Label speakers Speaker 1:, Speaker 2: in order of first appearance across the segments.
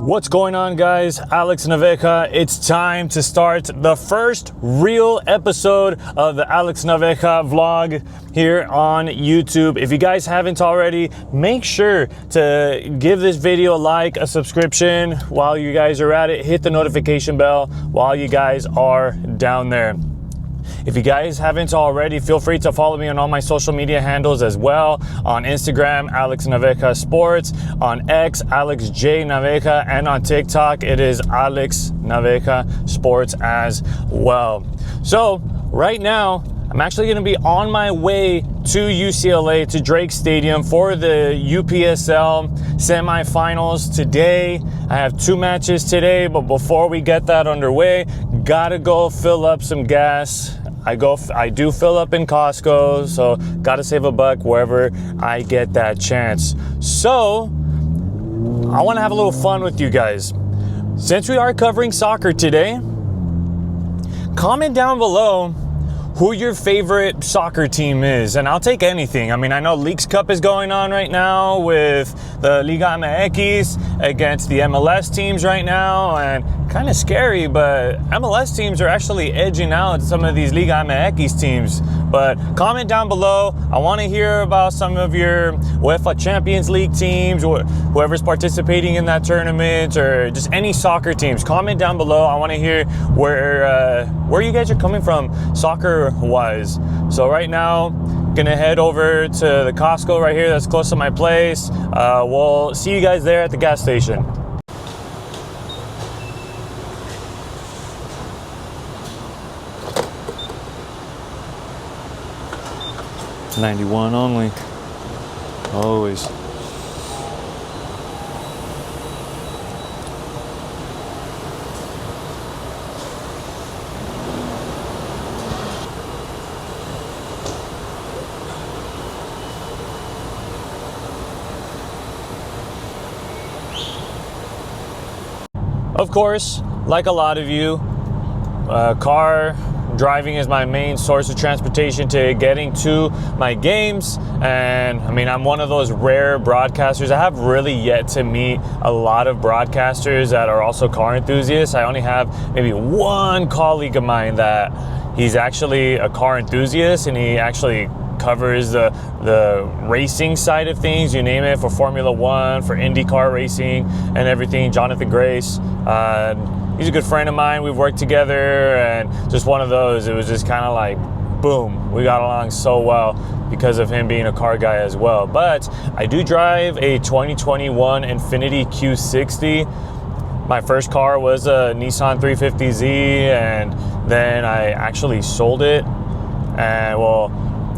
Speaker 1: What's going on, guys? Alex Naveja. It's time to start the first real episode of the Alex Naveja vlog here on YouTube. If you guys haven't already, make sure to give this video a like, a subscription while you guys are at it. Hit the notification bell while you guys are down there. If you guys haven't already, feel free to follow me on all my social media handles as well. On Instagram, Alex Naveja Sports. On X, Alex J Naveja. And on TikTok, it is Alex Naveja Sports as well. So right now, I'm actually going to be on my way to UCLA, to Drake Stadium for the UPSL semifinals today. I have 2 matches today, but before we get that underway, gotta go fill up some gas. I do fill up in Costco, so gotta save a buck wherever I get that chance. So I want to have a little fun with you guys. Since we are covering soccer today, comment down below who your favorite soccer team is, and I'll take anything. I mean, I know Leagues Cup is going on right now with the Liga MX against the MLS teams right now, and kind of scary, but MLS teams are actually edging out some of these Liga MX teams. But comment down below. I want to hear about some of your UEFA Champions League teams, or whoever's participating in that tournament, or just any soccer teams. Comment down below. I want to hear where you guys are coming from soccer-wise. So right now, gonna head over to the Costco right here that's close to my place. We'll see you guys there at the gas station. $91 only. Always. Of course, like a lot of you, car driving is my main source of transportation to getting to my games. And I mean, I'm one of those rare broadcasters. I have really yet to meet a lot of broadcasters that are also car enthusiasts. I only have maybe one colleague of mine that he's actually a car enthusiast, and he actually covers the racing side of things, you name it, for Formula One, for IndyCar racing and everything. Jonathan Grace. He's a good friend of mine. We've worked together, and just one of those. It was just kind of like, boom, we got along so well because of him being a car guy as well. But I do drive a 2021 Infiniti Q60. My first car was a Nissan 350Z, and then I actually sold it. And well,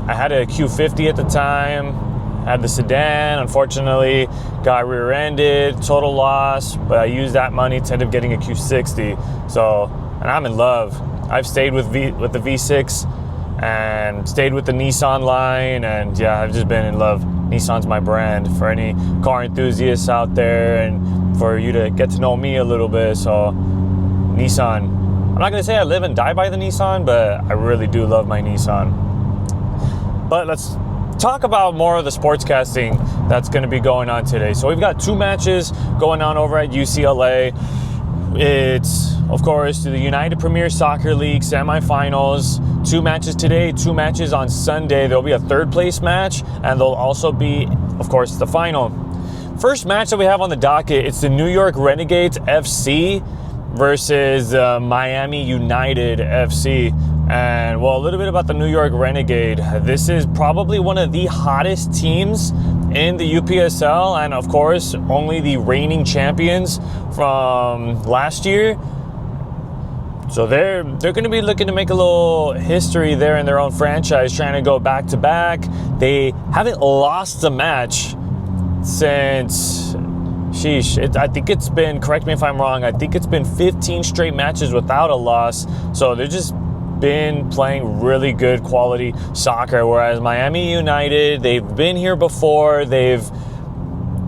Speaker 1: I had a Q50 at the time. Had the sedan, unfortunately got rear-ended, total loss, but I used that money to end up getting a Q60. So, and I'm in love. I've stayed with the V6 and stayed with the Nissan line, and yeah, I've just been in love. Nissan's my brand for any car enthusiasts out there, and for you to get to know me a little bit. So Nissan, I'm not gonna say I live and die by the Nissan, but I really do love my Nissan. But let's talk about more of the sportscasting that's going to be going on today. So we've got 2 matches going on over at UCLA. It's, of course, the United Premier Soccer League semifinals. 2 matches today, 2 matches on Sunday. There'll be a 3rd place match, and there'll also be, of course, the final. First match that we have on the docket, it's the New York Renegades FC versus Miami United FC. And well, a little bit about the New York Renegade. This is probably one of the hottest teams in the UPSL, and of course, only the reigning champions from last year. So they're going to be looking to make a little history there in their own franchise, trying to go back to back. They haven't lost a match since, I think it's been, correct me if I'm wrong, I think it's been 15 straight matches without a loss. So they're just been playing really good quality soccer, whereas Miami United, they've been here before, they've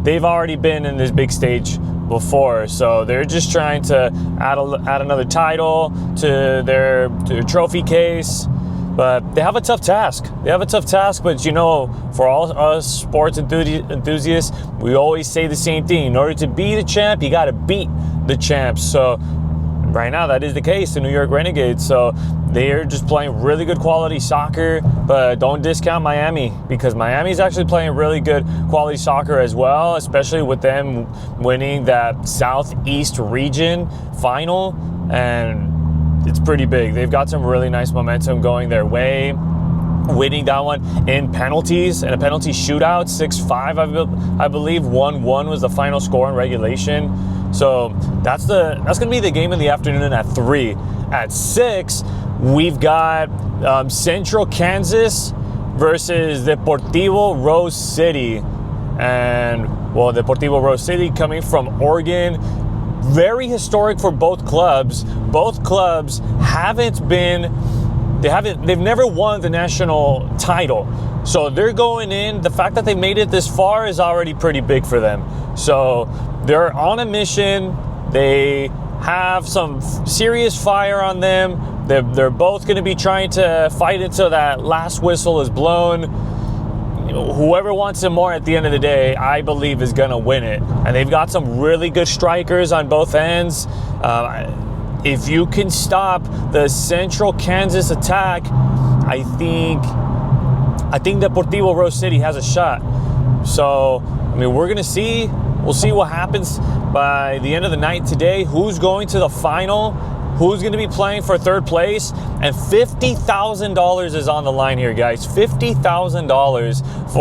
Speaker 1: already been in this big stage before, so they're just trying to add another title to their trophy case, But they have a tough task. But you know, for all us sports enthusiasts, we always say the same thing. In order to be the champ, you got to beat the champs. So right now, that is the case, the New York Renegades. So they're just playing really good quality soccer, but don't discount Miami, because Miami's actually playing really good quality soccer as well, especially with them winning that Southeast region final. And it's pretty big. They've got some really nice momentum going their way, winning that one in penalties, in a penalty shootout, 6-5, I believe. 1-1 was the final score in regulation. So that's going to be the game in the afternoon at 3. At 6, we've got Central Kansas versus Deportivo Rose City. And, well, Deportivo Rose City coming from Oregon. Very historic for both clubs. Both clubs they've never won the national title. So they're going in, the fact that they made it this far is already pretty big for them. So they're on a mission. They have some serious fire on them. They're both going to be trying to fight until that last whistle is blown. Whoever wants it more at the end of the day, I believe, is going to win it. And they've got some really good strikers on both ends. If you can stop the Central Kansas attack, I think Deportivo Rose City has a shot. So, I mean, we're going to see. We'll see what happens by the end of the night today. Who's going to the final? Who's going to be playing for third place? And $50,000 is on the line here, guys. $50,000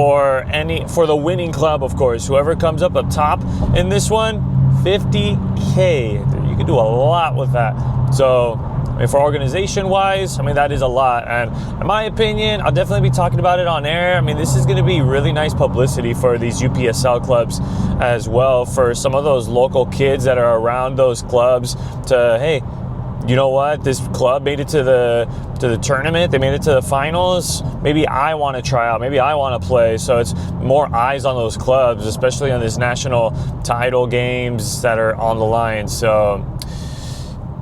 Speaker 1: for the winning club, of course. Whoever comes up top in this one, $50K. You can do a lot with that. So, I mean, for organization-wise, I mean, that is a lot. And in my opinion, I'll definitely be talking about it on air. I mean, this is going to be really nice publicity for these UPSL clubs as well, for some of those local kids that are around those clubs to, hey, you know what? This club made it to the tournament. They made it to the finals. Maybe I want to try out. Maybe I want to play. So it's more eyes on those clubs, especially on this national title games that are on the line. So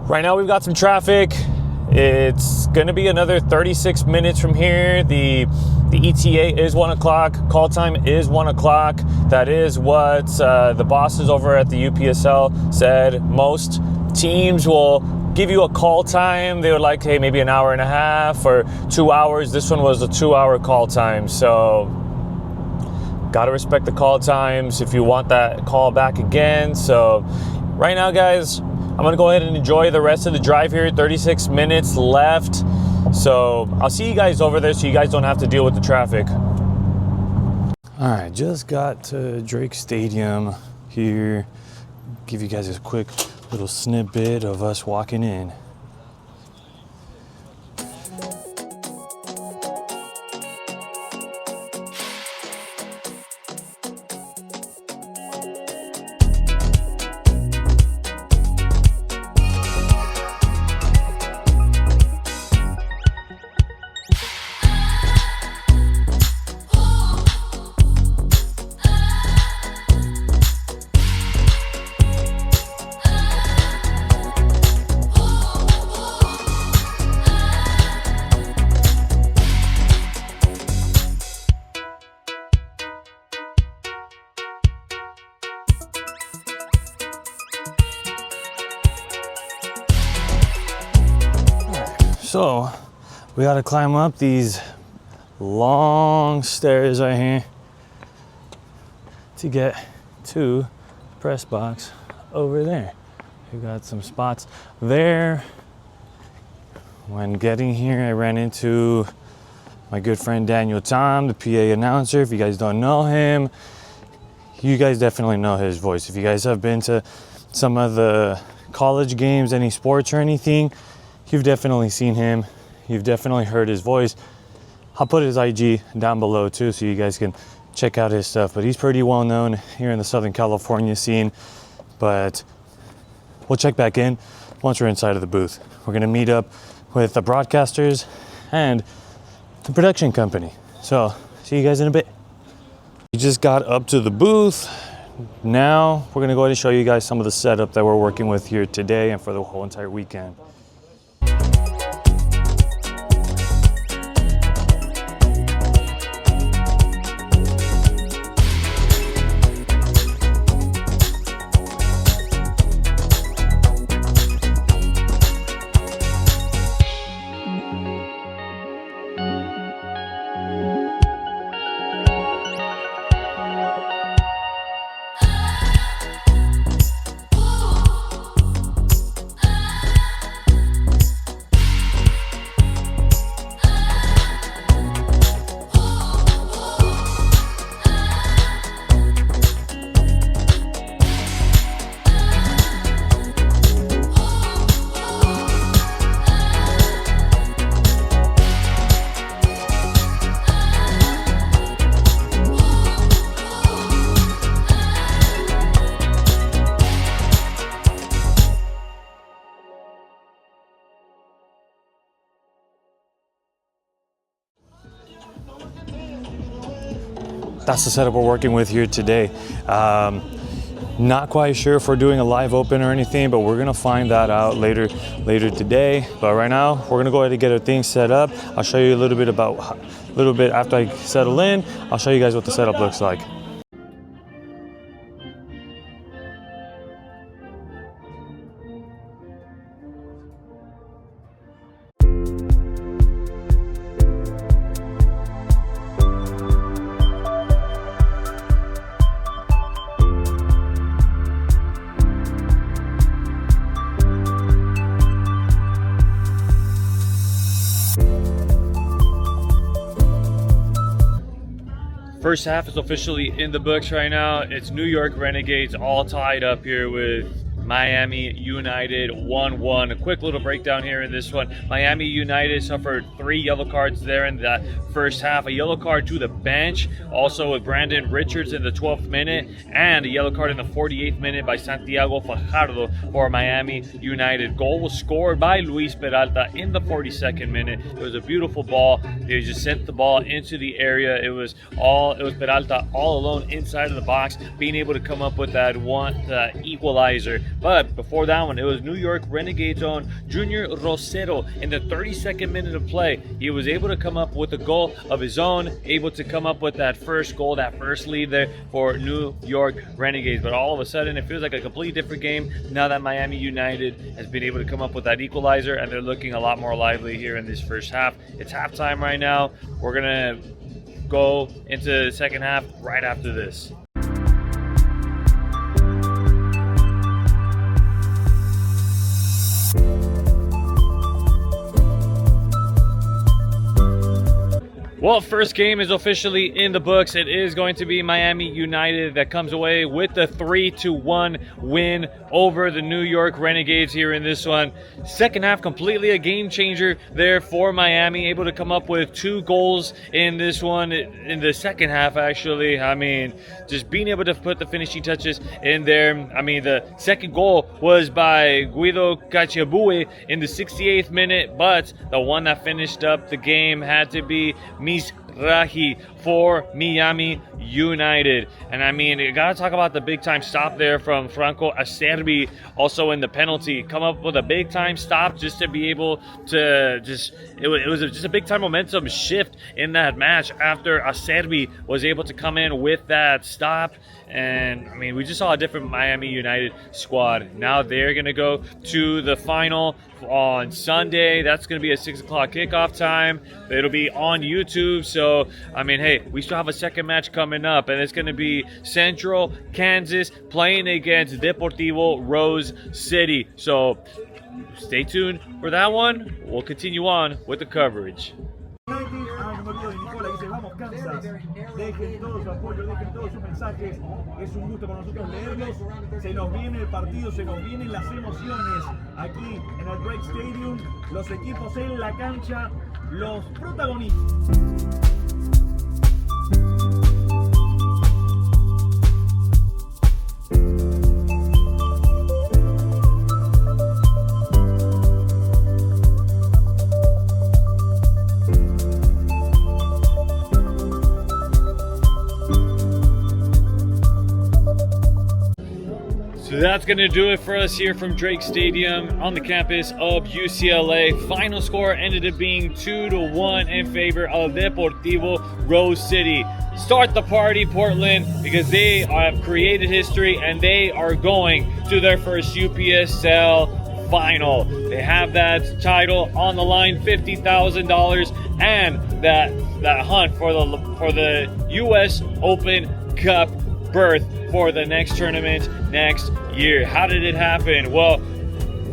Speaker 1: right now we've got some traffic. It's going to be another 36 minutes from here. The ETA is 1 o'clock. Call time is 1 o'clock. That is what the bosses over at the UPSL said. Most teams will give you a call time. They were like, hey, maybe an hour and a half or 2 hours. This one was a 2-hour call time. So gotta respect the call times if you want that call back again. So right now, guys, I'm gonna go ahead and enjoy the rest of the drive here. 36 minutes left. So I'll see you guys over there so you guys don't have to deal with the traffic. All right, just got to Drake Stadium here. Give you guys a quick little snippet of us walking in. So we got to climb up these long stairs right here to get to the press box over there. We got some spots there. When getting here, I ran into my good friend Daniel Tom, the PA announcer. If you guys don't know him, you guys definitely know his voice. If you guys have been to some of the college games, any sports or anything, you've definitely seen him. You've definitely heard his voice. I'll put his IG down below too so you guys can check out his stuff. But he's pretty well known here in the Southern California scene. But we'll check back in once we're inside of the booth. We're gonna meet up with the broadcasters and the production company. So see you guys in a bit. We just got up to the booth. Now we're gonna go ahead and show you guys some of the setup that we're working with here today and for the whole entire weekend. that's the setup we're working with here today. Not quite sure if we're doing a live open or anything, but we're gonna find that out later today. But right now, we're gonna go ahead and get our things set up. I'll show you a little bit after I settle in. I'll show you guys what the setup looks like. First half is officially in the books right now. It's New York Renegades all tied up here with Miami United 1-1. A quick little breakdown here in this one. Miami United suffered 3 yellow cards there in the first half. A yellow card to the bench, also with Brandon Richards in the 12th minute, and a yellow card in the 48th minute by Santiago Fajardo for Miami United. Goal was scored by Luis Peralta in the 42nd minute. It was a beautiful ball. They just sent the ball into the area. It was Peralta all alone inside of the box, being able to come up with that equalizer. But before that one, it was New York Renegades' own Junior Rosero in the 32nd minute of play. He was able to come up with a goal of his own, able to come up with that first goal, that first lead there for New York Renegades. But all of a sudden, it feels like a completely different game now that Miami United has been able to come up with that equalizer, and they're looking a lot more lively here in this first half. It's halftime right now. We're gonna go into the second half right after this. Well, first game is officially in the books. It is going to be Miami United that comes away with the 3-1 win over the New York Renegades here in this one. Second half, completely a game changer there for Miami, able to come up with 2 goals in this one, in the second half actually. I mean, just being able to put the finishing touches in there. I mean, the second goal was by Guido Cacciabue in the 68th minute, but the one that finished up the game had to be Mizrahi for Miami United. And I mean, you gotta talk about the big time stop there from Franco Acerbi, also in the penalty. Come up with a big time stop just to be able to it was just a big time momentum shift in that match after Acerbi was able to come in with that stop. And I mean, we just saw a different Miami United squad. Now they're gonna go to the final on Sunday. That's gonna be a 6 o'clock kickoff time. It'll be on YouTube. So I mean, hey, we still have a second match coming up, and it's gonna be Central Kansas playing against Deportivo Rose City. So stay tuned for that one. We'll continue on with the coverage.
Speaker 2: Dejen todo su apoyo, dejen todos sus mensajes. Es un gusto para nosotros leerlos. Se nos viene el partido, se nos vienen las emociones aquí en el Drake Stadium. Los equipos en la cancha, los protagonistas.
Speaker 1: So that's going to do it for us here from Drake Stadium on the campus of UCLA. Final score ended up being 2-1 in favor of Deportivo Rose City. Start the party, Portland, because they have created history and they are going to their first UPSL final. They have that title on the line, $50,000, and that hunt for the US Open Cup berth for the next tournament next year. How did it happen? Well,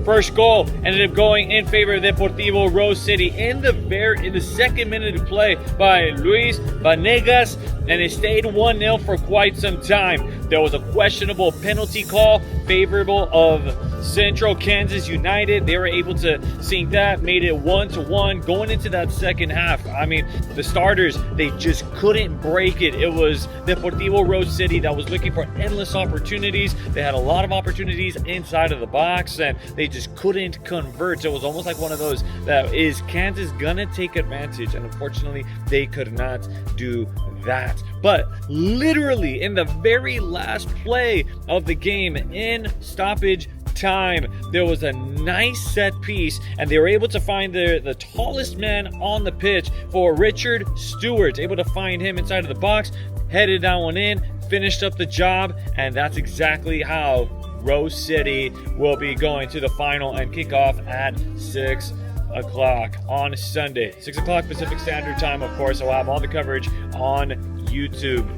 Speaker 1: first goal ended up going in favor of Deportivo Rose City in the second minute of play by Luis Vanegas, and it stayed 1-0 for quite some time. There was a questionable penalty call favorable of Central Kansas United. They were able to sink that, made it 1-1 going into that second half. I mean, the starters, they just couldn't break it. It was Deportivo Rose City that was looking for endless opportunities. They had a lot of opportunities inside of the box and they just couldn't convert. It was almost like one of those that is Kansas gonna take advantage, and unfortunately they could not do that. that. But literally in the very last play of the game, in stoppage time, there was a nice set piece, and they were able to find the tallest man on the pitch for Richard Stewart, able to find him inside of the box, headed that one in, finished up the job, and that's exactly how Rose City will be going to the final and kick off at 6 o'clock on Sunday. 6 o'clock Pacific Standard Time, of course. I'll have all the coverage on YouTube.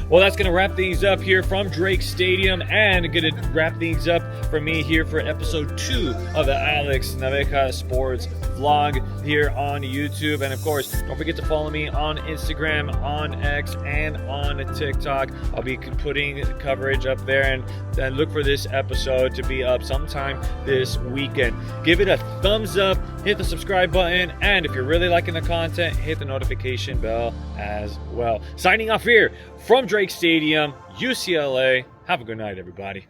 Speaker 1: Well, that's going to wrap things up here from Drake Stadium, and going to wrap things up for me here for episode 2 of the Alex Naveja Sports vlog here on YouTube. And of course, don't forget to follow me on Instagram, on X, and on TikTok. I'll be putting coverage up there, and look for this episode to be up sometime this weekend. Give it a thumbs up, hit the subscribe button, and if you're really liking the content, hit the notification bell as well. Signing off here from Drake Stadium, UCLA. Have a good night, everybody.